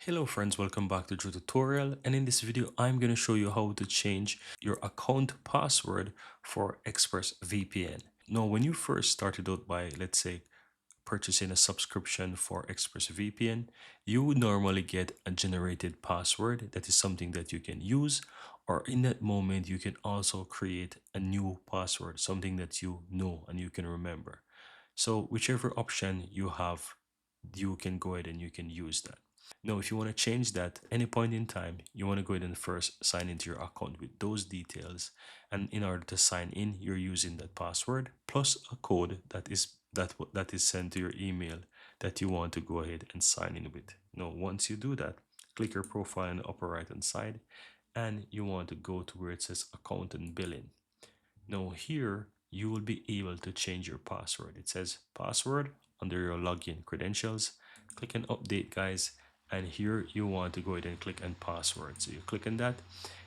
Hello friends, welcome back to the tutorial, and in this video I'm going to show you how to change your account password for ExpressVPN. Now when you first started out by, let's say, purchasing a subscription for ExpressVPN, you would normally get a generated password. That is something that you can use, or in that moment you can also create a new password, something that you know and you can remember. So whichever option you have, you can go ahead and you can use that. Now, if you want to change that any point in time, you want to go ahead and first sign into your account with those details. And in order to sign in, you're using that password plus a code that is sent to your email that you want to go ahead and sign in with. Now, once you do that, click your profile on the upper right hand side, and you want to go to where it says account and billing. Now here you will be able to change your password. It says password under your login credentials. Click on update, guys, and here you want to go ahead and click on password. So you click on that.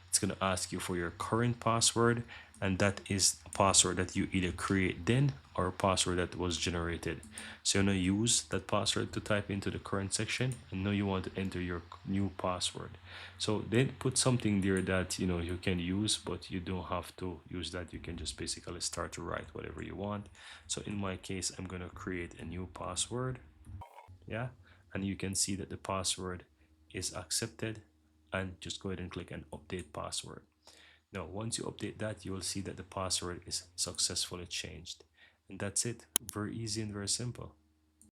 It's going to ask you for your current password, and that is a password that you either create then or a password that was generated. So you're going to use that password to type into the current section, and now you want to enter your new password. So then put something there that you can use, but you don't have to use that. You can just basically start to write whatever you want. So in my case, I'm going to create a new password. Yeah, and you can see that the password is accepted, and just go ahead and click on update password. Now once you update that, you will see that the password is successfully changed, and that's it. Very easy and very simple.